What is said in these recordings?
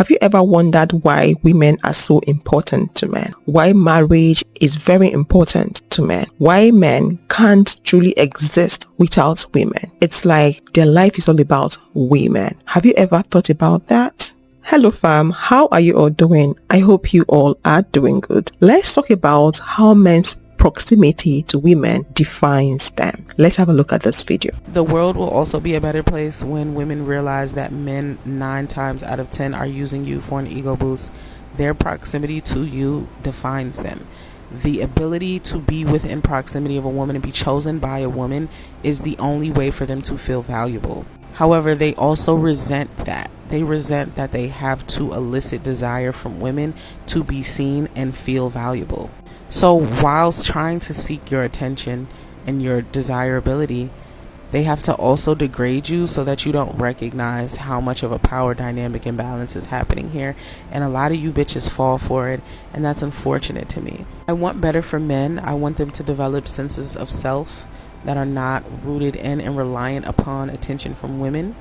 Have you ever wondered why women are so important to men? Why marriage is very important to men? Why men can't truly exist without women? It's like their life is all about women. Have you ever thought about that? Hello fam, how are you all doing? I hope you all are doing good. Let's talk about how men's proximity to women defines them. Let's have a look at this video. The world will also be a better place when women realize that men 9 times out of 10 are using you for an ego boost. Their proximity to you defines them. The ability to be within proximity of a woman and be chosen by a woman is the only way for them to feel valuable. However, they also resent that. They resent that they have to elicit desire from women to be seen and feel valuable. So whilst trying to seek your attention and your desirability, they have to also degrade you so that you don't recognize how much of a power dynamic imbalance is happening here. And a lot of you bitches fall for it, and that's unfortunate to me. I want better for men. I want them to develop senses of self that are not rooted in and reliant upon attention from women.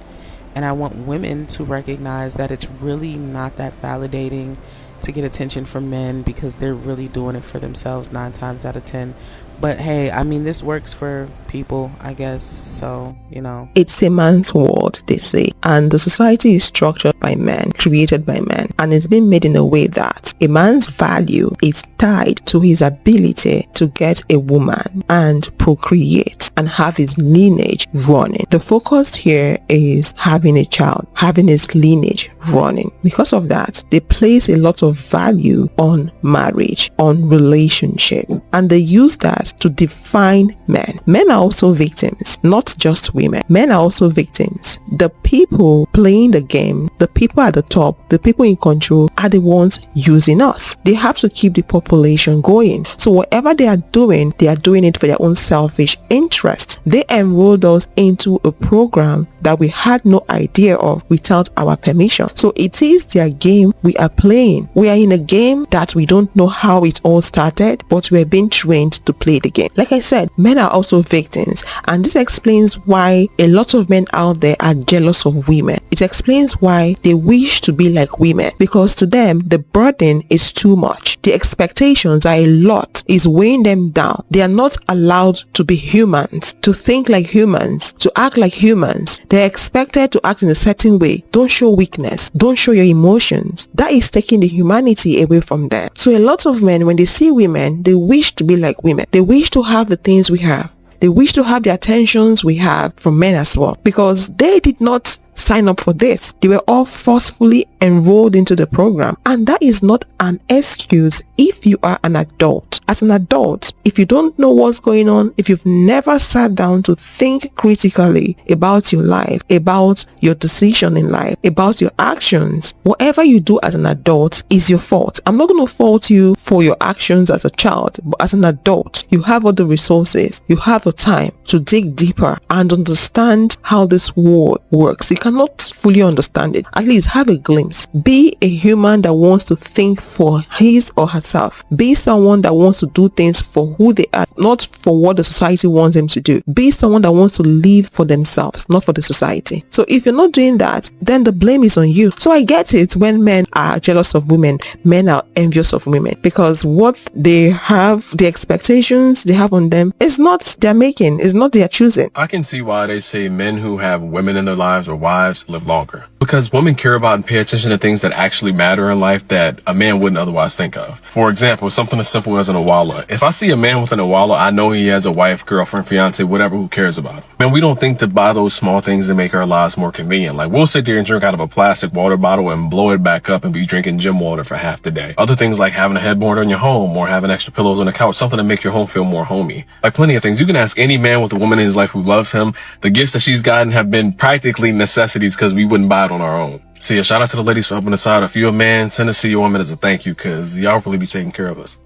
And I want women to recognize that it's really not that validating to get attention from men because they're really doing it for themselves 9 times out of 10. But hey, I mean, this works for people, I guess. So, you know. It's a man's world, they say. And the society is structured by men, created by men. And it's been made in a way that a man's value is tied to his ability to get a woman and procreate and have his lineage running. The focus here is having a child, having his lineage running. Because of that, they place a lot of value on marriage, on relationship. And they use that to define men. Men are also victims, not just women. Men are also victims. The people playing the game, the people at the top, the people in control are the ones using us. They have to keep the population going. So whatever they are doing it for their own selfish interest. They enrolled us into a program that we had no idea of without our permission. So it is their game we are playing. We are in a game that we don't know how it all started, but we're being trained to play the game. Like I said, men are also victims, and this explains why a lot of men out there are jealous of women. It explains why they wish to be like women, because to them the burden is too much. The expectations are a lot, is weighing them down. They are not allowed to be humans, to think like humans, to act like humans. They're expected to act in a certain way. Don't show weakness, don't show your emotions. That is taking the humanity away from them. So a lot of men, when they see women, they wish to be like women. They wish to have the things we have. They wish to have the attentions we have from men as well, because they did not sign up for this. They were all forcefully enrolled into the program, and that is not an excuse if you are an adult. As an adult, if you don't know what's going on, if you've never sat down to think critically about your life, about your decision in life, about your actions, whatever you do as an adult is your fault. I'm not going to fault you for your actions as a child, but as an adult, you have all the resources, you have the time to dig deeper and understand how this world works. You cannot fully understand it. At least have a glimpse. Be a human that wants to think for his or herself. Be someone that wants to do things for who they are, not for what the society wants them to do. Be someone that wants to live for themselves, not for the society. So if you're not doing that, then the blame is on you. So I get it when men are jealous of women, men are envious of women, because what they have, the expectations they have on them, is not their making, is not their choosing. I can see why they say men who have women in their lives or wives live longer. Because women care about and pay attention to things that actually matter in life that a man wouldn't otherwise think of. For example, something as simple as an awala. If I see a man with an awala, I know he has a wife, girlfriend, fiance, whatever, who cares about him. Man, we don't think to buy those small things that make our lives more convenient. Like, we'll sit there and drink out of a plastic water bottle and blow it back up and be drinking gym water for half the day. Other things like having a headboard on your home or having extra pillows on the couch, something to make your home feel more homey. Like plenty of things. You can ask any man with a woman in his life who loves him. The gifts that she's gotten have been practically necessities because we wouldn't buy it on our own. See, a shout out to the ladies for helping us out. If you're a man, send us to your woman as a thank you, because y'all really be taking care of us.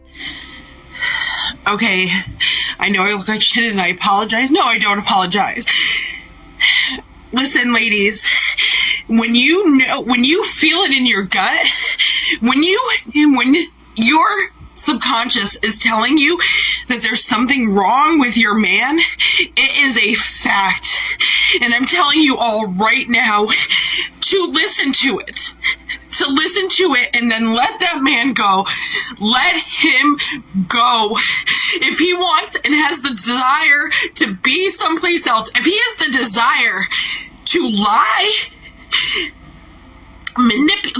Okay, I know I look like shit and I apologize. No, I don't apologize. Listen, ladies, when you feel it in your gut, when your subconscious is telling you that there's something wrong with your man, it is a fact. And I'm telling you all right now to listen to it. to listen to it and then let that man go. Let him go. If he wants and has the desire to be someplace else, if he has the desire to lie,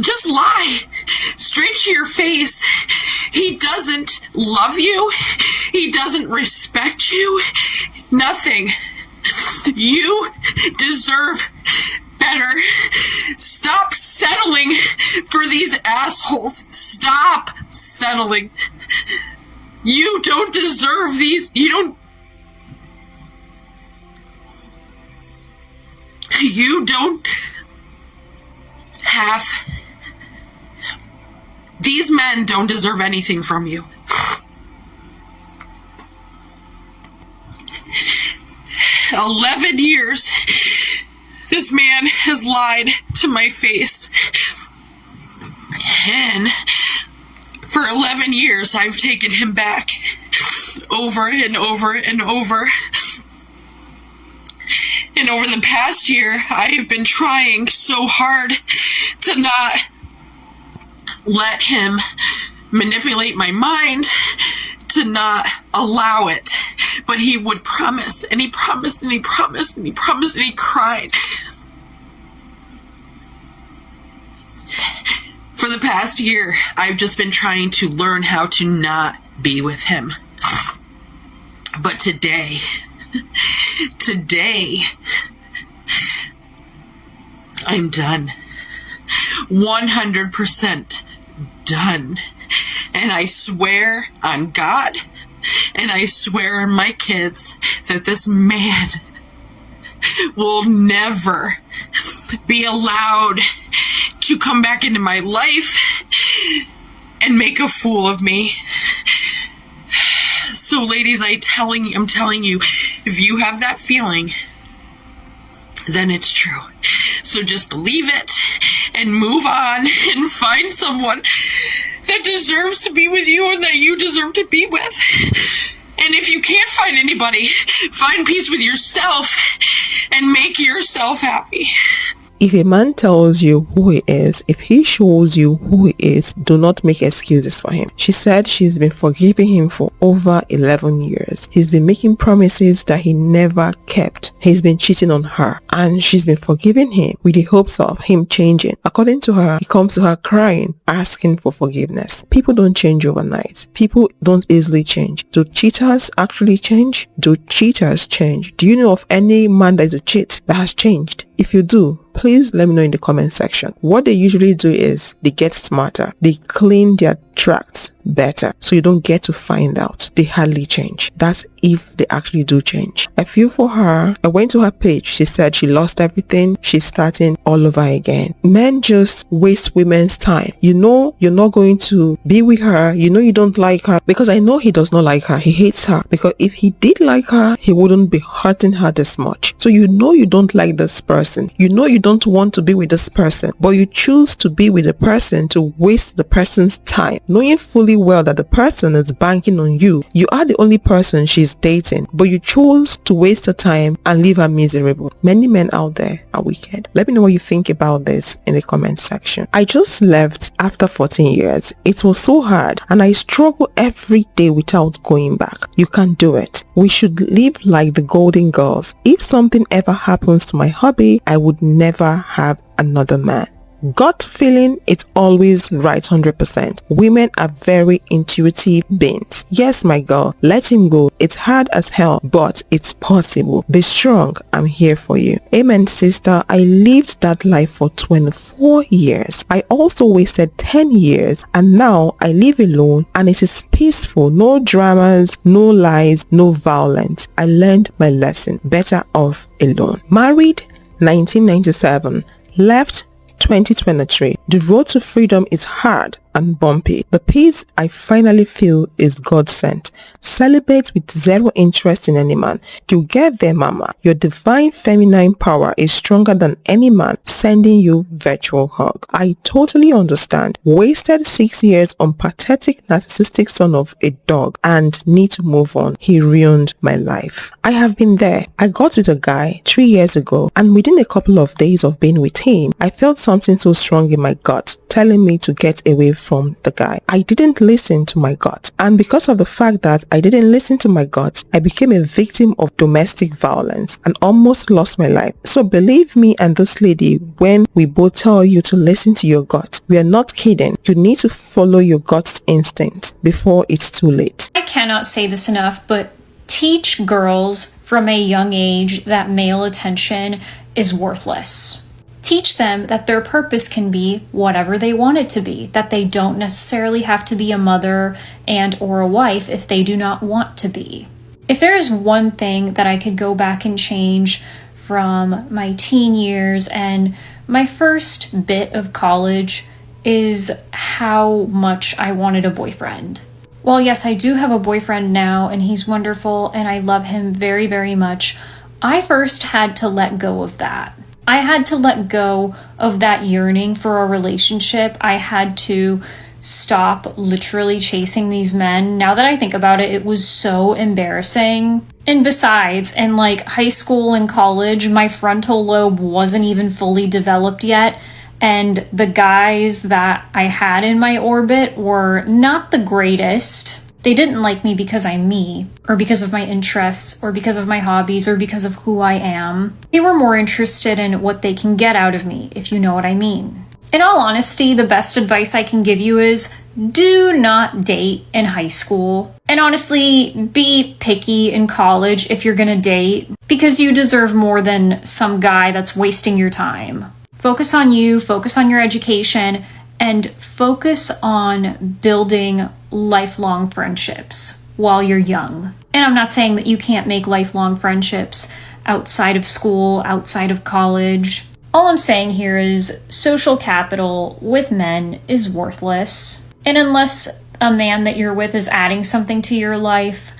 just lie straight to your face. He doesn't love you. He doesn't respect you. Nothing. You deserve better. Stop settling for these assholes. Stop settling. You don't deserve these. You don't have. These men don't deserve anything from you. 11 years, this man has lied to my face. And for 11 years, I've taken him back over and over and over. And over the past year, I've been trying so hard to not let him manipulate my mind, to not allow it. But he would promise, and he promised, and he promised, and he promised, and he cried. For the past year, I've just been trying to learn how to not be with him. But today, I'm done. 100% done. And I swear on God, and I swear on my kids, that this man will never be allowed to come back into my life and make a fool of me. So ladies, I'm telling you, if you have that feeling, then it's true. So just believe it and move on and find someone that deserves to be with you and that you deserve to be with. And if you can't find anybody, find peace with yourself and make yourself happy. If a man tells you who he is, if he shows you who he is, do not make excuses for him. She said she's been forgiving him for over 11 years. He's been making promises that he never kept. He's been cheating on her, and she's been forgiving him with the hopes of him changing. According to her, he comes to her crying, asking for forgiveness. People don't change overnight. People don't easily change. Do cheaters actually change? Do cheaters change? Do you know of any man that is a cheat that has changed? If you do, please let me know in the comment section. What they usually do is they get smarter. They clean their tracks better, so you don't get to find out. They hardly change. That's if they actually do change. I feel for her. I went to her page. She said she lost everything. She's starting all over again. Men just waste women's time. You know you're not going to be with her. You know you don't like her, because I know he does not like her. He hates her, because if he did like her, he wouldn't be hurting her this much. So you know you don't like this person. You know you don't want to be with this person, but you choose to be with the person to waste the person's time, knowing fully well that the person is banking on you. You are the only person she's dating, but you chose to waste her time and leave her miserable. Many men out there are wicked. Let me know what you think about this in the comment section. I just left after 14 years. It was so hard, and I struggle every day without going back. You can't do it. We should live like the Golden Girls. If something ever happens to my hubby, I would never have another man. Gut feeling, it's always right 100%. Women are very intuitive beings. Yes, my girl, let him go. It's hard as hell, but it's possible. Be strong. I'm here for you. Amen, sister. I lived that life for 24 years. I also wasted 10 years, and now I live alone, and it is peaceful. No dramas, no lies, no violence. I learned my lesson. Better off alone. Married 1997. Left 2023. The road to freedom is hard and bumpy. The peace I finally feel is God sent. Celebrate with zero interest in any man. You get there, mama. Your divine feminine power is stronger than any man. Sending you virtual hug. I totally understand. Wasted 6 years on pathetic narcissistic son of a dog and need to move on. He ruined my life. I have been there. I got with a guy 3 years ago, and within a couple of days of being with him, I felt something so strong in my gut telling me to get away from the guy. I didn't listen to my gut. And because of the fact that I didn't listen to my gut, I became a victim of domestic violence and almost lost my life. So believe me and this lady, when we both tell you to listen to your gut, we are not kidding. You need to follow your gut's instinct before it's too late. I cannot say this enough, but teach girls from a young age that male attention is worthless. Teach them that their purpose can be whatever they want it to be, that they don't necessarily have to be a mother and or a wife if they do not want to be. If there is one thing that I could go back and change from my teen years and my first bit of college, is how much I wanted a boyfriend. Well, yes, I do have a boyfriend now, and he's wonderful, and I love him very, very much. I first had to let go of that. I had to let go of that yearning for a relationship. I had to stop literally chasing these men. Now that I think about it, it was so embarrassing. And besides, in like high school and college, my frontal lobe wasn't even fully developed yet. And the guys that I had in my orbit were not the greatest. They didn't like me because I'm me, or because of my interests, or because of my hobbies, or because of who I am. They were more interested in what they can get out of me, if you know what I mean. In all honesty, the best advice I can give you is do not date in high school. And honestly, be picky in college if you're gonna date, because you deserve more than some guy that's wasting your time. Focus on you, focus on your education, and focus on building lifelong friendships while you're young. And I'm not saying that you can't make lifelong friendships outside of school, outside of college. All I'm saying here is social capital with men is worthless. And unless a man that you're with is adding something to your life,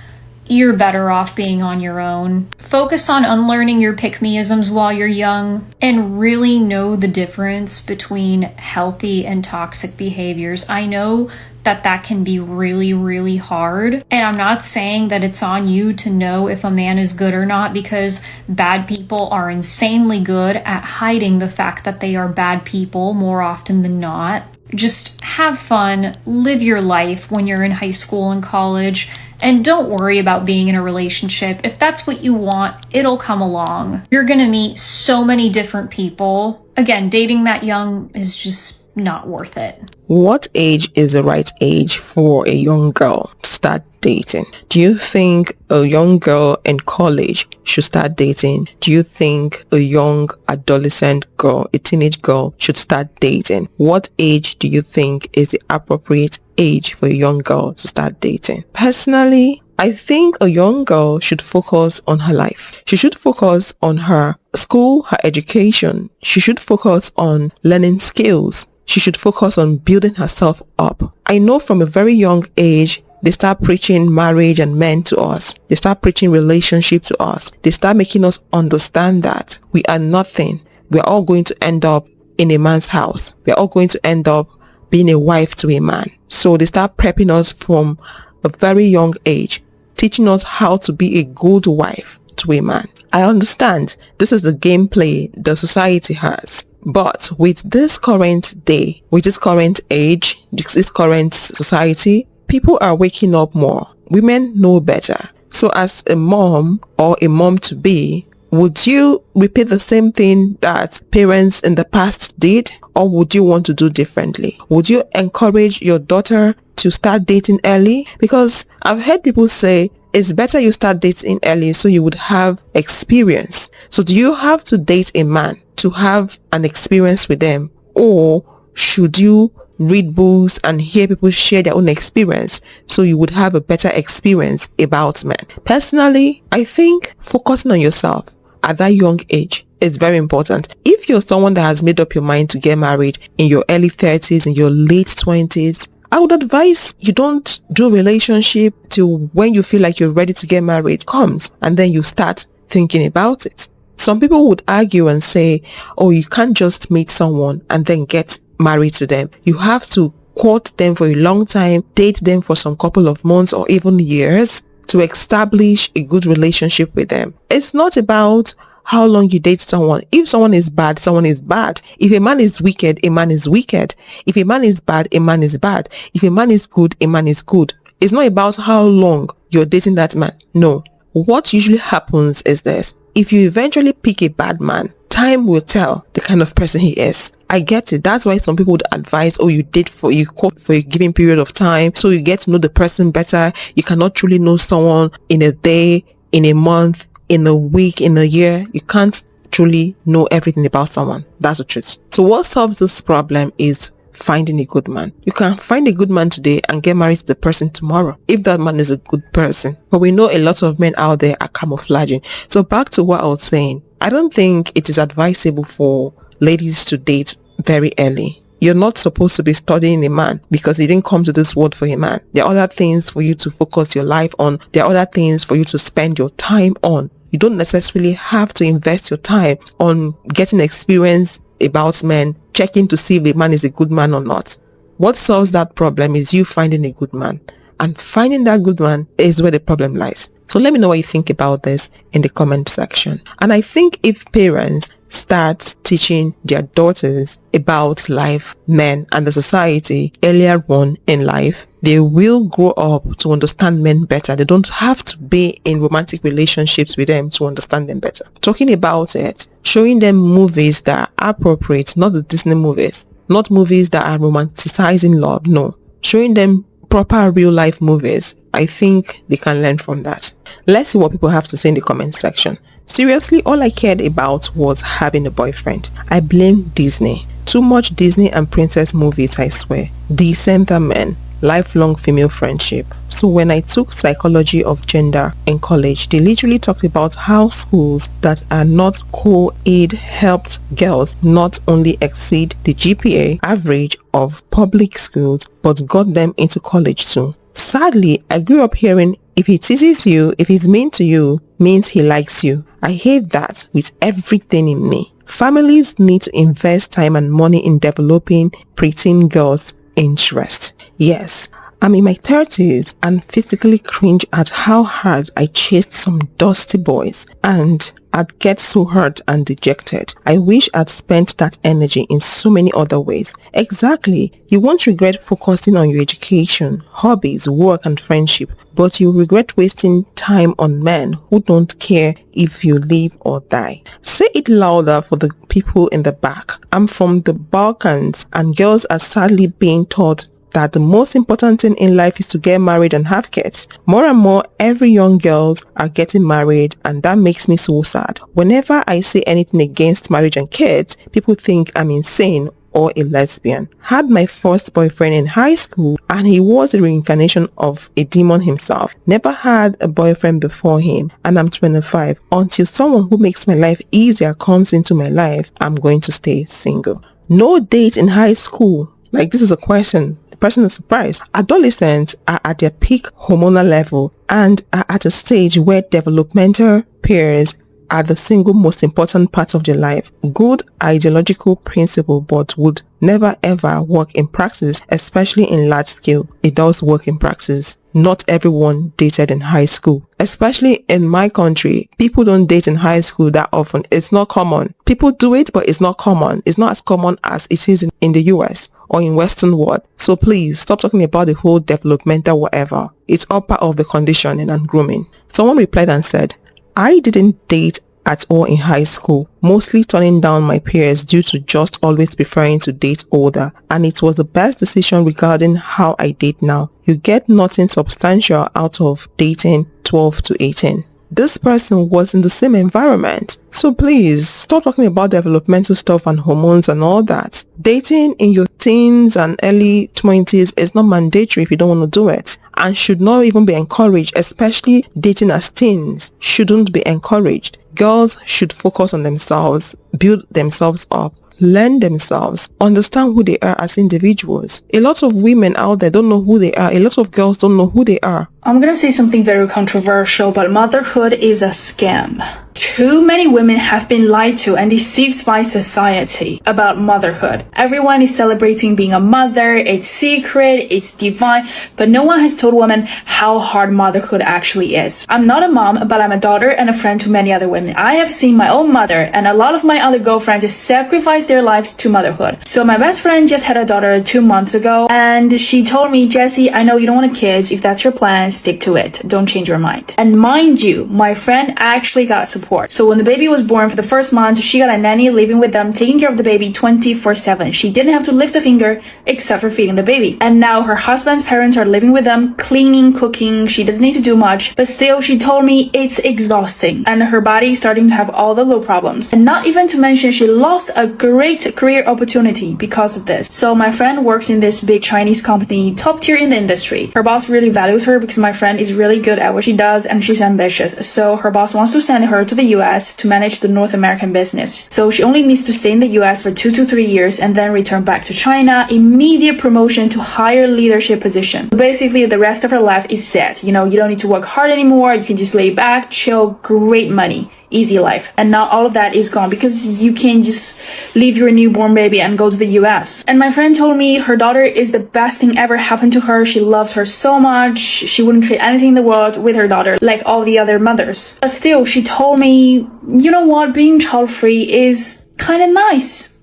you're better off being on your own. Focus on unlearning your pick-me-isms while you're young and really know the difference between healthy and toxic behaviors. I know that can be really, really hard. And I'm not saying that it's on you to know if a man is good or not, because bad people are insanely good at hiding the fact that they are bad people more often than not. Just have fun, live your life when you're in high school and college, and don't worry about being in a relationship. If that's what you want, it'll come along. You're gonna meet so many different people. Again, dating that young is just not worth it. What age is the right age for a young girl to start dating? Do you think a young girl in college should start dating? Do you think a young adolescent girl, a teenage girl, should start dating? What age do you think is the appropriate age for a young girl to start dating? Personally, I think a young girl should focus on her life. She should focus on her school, her education. She should focus on learning skills. She should focus on building herself up. I know from a very young age, they start preaching marriage and men to us. They start preaching relationship to us. They start making us understand that we are nothing. We're all going to end up in a man's house. We're all going to end up being a wife to a man. So they start prepping us from a very young age, teaching us how to be a good wife to a man. I understand this is the gameplay the society has. But with this current day, with this current age, this current society, people are waking up more. Women know better. So as a mom or a mom-to-be, would you repeat the same thing that parents in the past did? Or would you want to do differently? Would you encourage your daughter to start dating early? Because I've heard people say, it's better you start dating early so you would have experience. So do you have to date a man to have an experience with them? Or should you read books and hear people share their own experience so you would have a better experience about men? Personally, I think focusing on yourself at that young age is very important. If you're someone that has made up your mind to get married in your early 30s, in your late 20s, I would advise you don't do relationship till when you feel like you're ready to get married comes, and then you start thinking about it. Some people would argue and say, oh, you can't just meet someone and then get married to them. You have to court them for a long time, date them for some couple of months or even years to establish a good relationship with them. It's not about how long you date someone. If someone is bad, someone is bad. If a man is wicked, a man is wicked. If a man is bad, a man is bad. If a man is good, a man is good. It's not about how long you're dating that man. No. What usually happens is this. If you eventually pick a bad man, time will tell the kind of person he is. I get it. That's why some people would advise, you date for a given period of time, so you get to know the person better. You cannot truly know someone in a day, in a month, in a week, in a year. You can't truly know everything about someone. That's the truth. So what solves this problem is finding a good man. You can find a good man today and get married to the person tomorrow if that man is a good person. But we know a lot of men out there are camouflaging. So back to what I was saying, I don't think it is advisable for ladies to date very early. You're not supposed to be studying a man because he didn't come to this world for a man. There are other things for you to focus your life on. There are other things for you to spend your time on. You don't necessarily have to invest your time on getting experience about men, checking to see if the man is a good man or not. What solves that problem is you finding a good man. And finding that good man is where the problem lies. So let me know what you think about this in the comment section. And I think if parents start teaching their daughters about life, men, and the society earlier on in life, they will grow up to understand men better. They don't have to be in romantic relationships with them to understand them better. Talking about it, showing them movies that are appropriate, not the Disney movies, not movies that are romanticizing love, no. Showing them proper real life movies, I think they can learn from that. Let's see what people have to say in the comment section. Seriously, all I cared about was having a boyfriend. I blame Disney. Too much Disney and princess movies, I swear. Decenter men. Lifelong female friendship. So when I took psychology of gender in college, they literally talked about how schools that are not co-ed helped girls not only exceed the GPA average of public schools, but got them into college too. Sadly, I grew up hearing if he teases you, if he's mean to you, means he likes you. I hate that with everything in me. Families need to invest time and money in developing preteen girls' interest. Yes, I'm in my 30s and physically cringe at how hard I chased some dusty boys and I'd get so hurt and dejected. I wish I'd spent that energy in so many other ways. Exactly. You won't regret focusing on your education, hobbies, work and friendship, but you regret wasting time on men who don't care if you live or die. Say it louder for the people in the back. I'm from the Balkans and girls are sadly being taught that the most important thing in life is to get married and have kids. More and more, every young girls are getting married and that makes me so sad. Whenever I say anything against marriage and kids, people think I'm insane or a lesbian. Had my first boyfriend in high school and he was a reincarnation of a demon himself. Never had a boyfriend before him and I'm 25. Until someone who makes my life easier comes into my life, I'm going to stay single. No date in high school. Like, this is a question. The person is surprised. Adolescents are at their peak hormonal level and are at a stage where developmental peers are the single most important part of their life. Good ideological principle, but would never ever work in practice, especially in large scale. It does work in practice. Not everyone dated in high school. Especially in my country, people don't date in high school that often. It's not common. People do it, but it's not common. It's not as common as it is in the US or in Western world. So please stop talking about the whole developmental whatever. It's all part of the conditioning and grooming. Someone replied and said, I didn't date at all in high school, mostly turning down my peers due to just always preferring to date older, and it was the best decision regarding how I date now. You get nothing substantial out of dating 12 to 18. This person was in the same environment. So please stop talking about developmental stuff and hormones and all that. Dating in your teens and early 20s is not mandatory if you don't want to do it, and should not even be encouraged. Especially dating as teens shouldn't be encouraged. Girls should focus on themselves, build themselves up, learn themselves, understand who they are as individuals. A lot of women out there don't know who they are. A lot of girls don't know who they are. I'm gonna say something very controversial, but motherhood is a scam. Too many women have been lied to and deceived by society about motherhood. Everyone is celebrating being a mother, it's secret, it's divine, but no one has told women how hard motherhood actually is. I'm not a mom, but I'm a daughter and a friend to many other women. I have seen my own mother and a lot of my other girlfriends sacrifice their lives to motherhood. So my best friend just had a daughter 2 months ago, and she told me, Jessie, I know you don't want kids. If that's your plan, stick to it. Don't change your mind. And mind you, my friend actually got support. So when the baby was born, for the first month, she got a nanny living with them, taking care of the baby 24/7. She didn't have to lift a finger except for feeding the baby. And now her husband's parents are living with them, cleaning, cooking. She doesn't need to do much, but still she told me it's exhausting and her body is starting to have all the low problems. And not even to mention she lost a great career opportunity because of this. So my friend works in this big Chinese company, top tier in the industry. Her boss really values her because my friend is really good at what she does and she's ambitious. So her boss wants to send her to the US to manage the North American business. So she only needs to stay in the US for 2 to 3 years and then return back to China. Immediate promotion to higher leadership position. So basically the rest of her life is set. You know, you don't need to work hard anymore. You can just lay back, chill, great money. Easy life. And now all of that is gone because you can't just leave your newborn baby and go to the US. And my friend told me her daughter is the best thing ever happened to her. She loves her so much. She wouldn't trade anything in the world with her daughter like all the other mothers. But still, she told me, you know what, being child-free is kind of nice.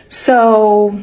So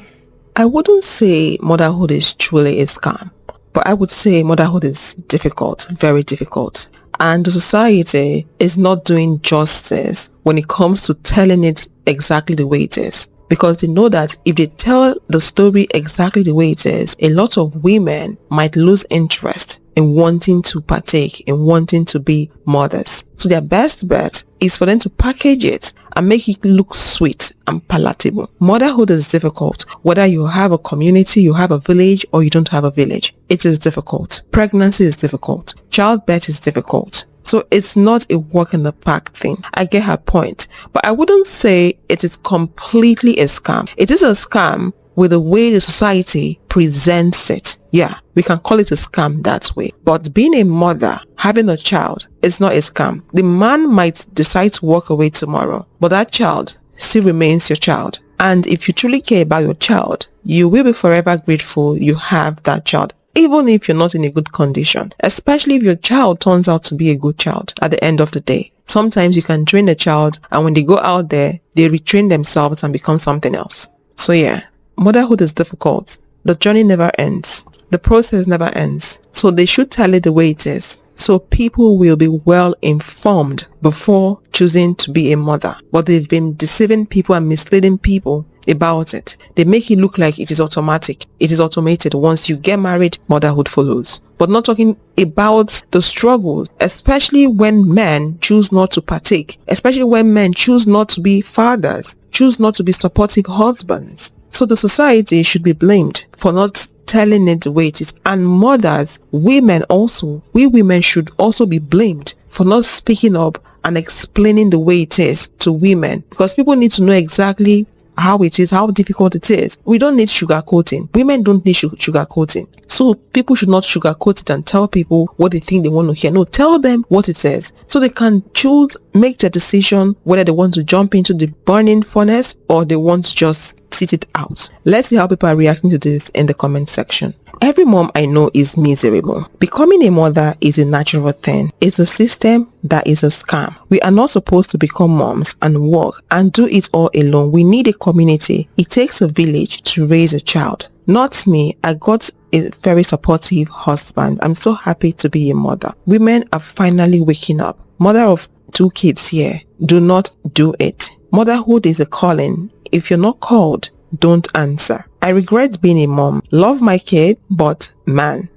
I wouldn't say motherhood is truly a scam, but I would say motherhood is difficult, very difficult. And the society is not doing justice when it comes to telling it exactly the way it is. Because they know that if they tell the story exactly the way it is, a lot of women might lose interest in wanting to partake, in wanting to be mothers. So their best bet is for them to package it and make it look sweet and palatable. Motherhood is difficult. Whether you have a community, you have a village, or you don't have a village, it is difficult. Pregnancy is difficult. Childbirth is difficult. So it's not a walk in the park thing. I get her point. But I wouldn't say it is completely a scam. It is a scam with the way the society presents it. Yeah, we can call it a scam that way. But being a mother, having a child, is not a scam. The man might decide to walk away tomorrow, but that child still remains your child. And if you truly care about your child, you will be forever grateful you have that child, even if you're not in a good condition, especially if your child turns out to be a good child at the end of the day. Sometimes you can train a child, and when they go out there, they retrain themselves and become something else. So yeah, motherhood is difficult. The journey never ends. The process never ends. So they should tell it the way it is, so people will be well informed before choosing to be a mother. But they've been deceiving people and misleading people about it. They make it look like it is automatic. It is automated. Once you get married, motherhood follows. But not talking about the struggles, especially when men choose not to partake, especially when men choose not to be fathers, choose not to be supportive husbands. So the society should be blamed for not telling it the way it is. And mothers, women also, we women should also be blamed for not speaking up and explaining the way it is to women, because people need to know exactly how it is, how difficult it is. We don't need sugarcoating. Women don't need sugarcoating. So people should not sugarcoat it and tell people what they think they want to hear. No, tell them what it is so they can choose, make their decision whether they want to jump into the burning furnace or they want to just sit it out. Let's see how people are reacting to this in the comment section. Every mom I know is miserable. Becoming a mother is a natural thing. It's a system that is a scam. We are not supposed to become moms and work and do it all alone. We need a community. It takes a village to raise a child. Not me. I got a very supportive husband. I'm so happy to be a mother. Women are finally waking up. Mother of 2 kids here. Do not do it. Motherhood is a calling. If you're not called, don't answer. I regret being a mom. Love my kid, but man,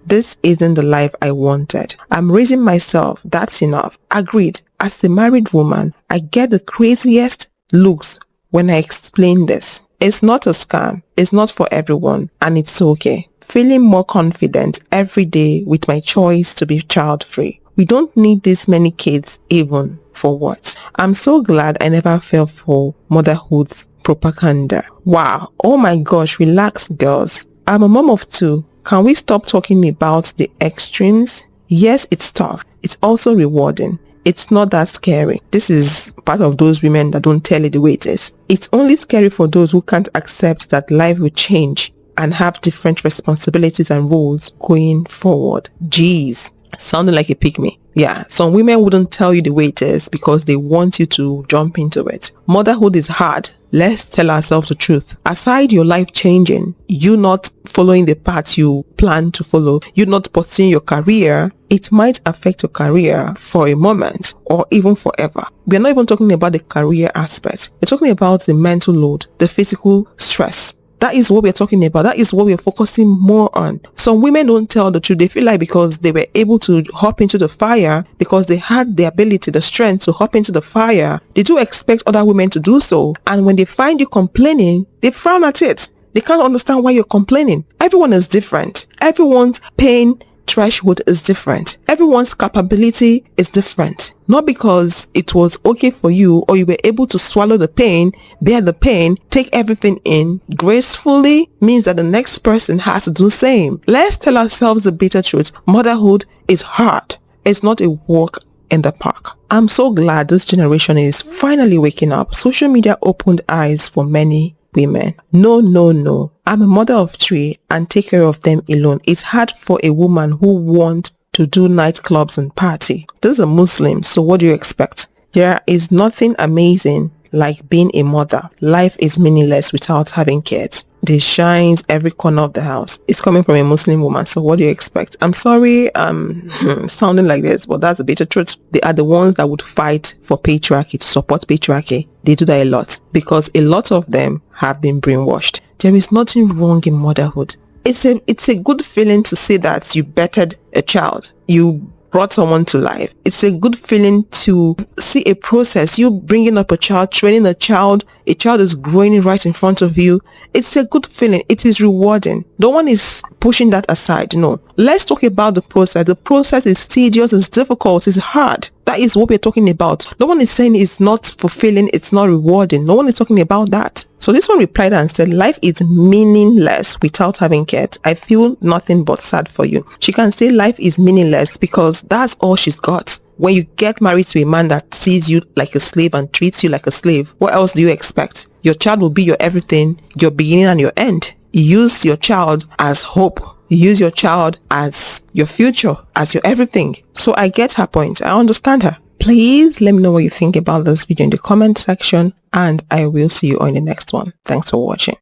this isn't the life I wanted. I'm raising myself. That's enough. Agreed. As a married woman, I get the craziest looks when I explain this. It's not a scam. It's not for everyone, and it's okay. Feeling more confident every day with my choice to be child-free. We don't need this many kids even. For what? I'm so glad I never fell for motherhood's propaganda. Wow. Oh my gosh, relax girls. I'm a mom of 2. Can we stop talking about the extremes? Yes, it's tough. It's also rewarding. It's not that scary. This is part of those women that don't tell it the way it is. It's only scary for those who can't accept that life will change and have different responsibilities and roles going forward. Jeez, sounding like a pygmy. Yeah, some women wouldn't tell you the way it is because they want you to jump into it. Motherhood is hard. Let's tell ourselves the truth. Aside your life changing, you not following the path you plan to follow, you not pursuing your career, it might affect your career for a moment or even forever. We're not even talking about the career aspect. We're talking about the mental load, the physical stress. That is what we're talking about. That is what we're focusing more on. Some women don't tell the truth. They feel like because they were able to hop into the fire, because they had the ability, the strength to hop into the fire, they do expect other women to do so. And when they find you complaining, they frown at it. They can't understand why you're complaining. Everyone is different. Everyone's pain threshold is different. Everyone's capability is different. Not because it was okay for you or you were able to swallow the pain, bear the pain, take everything in gracefully means that the next person has to do the same. Let's tell ourselves the bitter truth. Motherhood is hard. It's not a walk in the park. I'm so glad this generation is finally waking up. Social media opened eyes for many women. No. I'm a mother of 3 and take care of them alone. It's hard for a woman who wants to do nightclubs and party. This is a Muslim, so what do you expect? There is nothing amazing like being a mother. Life is meaningless without having kids. They shines every corner of the house. It's coming from a Muslim woman, so what do you expect? I'm sorry I'm sounding like this, but that's a bitter truth. They are the ones that would fight for patriarchy, to support patriarchy. They do that a lot because a lot of them have been brainwashed. There is nothing wrong in motherhood. It's a good feeling to see that you bettered a child. You brought someone to life. It's a good feeling to see a process. You bringing up a child, training a child is growing right in front of you. It's a good feeling. It is rewarding. No one is pushing that aside. No. Let's talk about the process. The process is tedious, it's difficult, it's hard. That is what we're talking about. No one is saying it's not fulfilling, it's not rewarding. No one is talking about that. So this one replied and said, life is meaningless without having kids. I feel nothing but sad for you. She can say life is meaningless because that's all she's got. When you get married to a man that sees you like a slave and treats you like a slave, what else do you expect? Your child will be your everything, your beginning and your end. You use your child as hope. You use your child as your future, as your everything. So I get her point. I understand her. Please let me know what you think about this video in the comment section, and I will see you on the next one. Thanks for watching.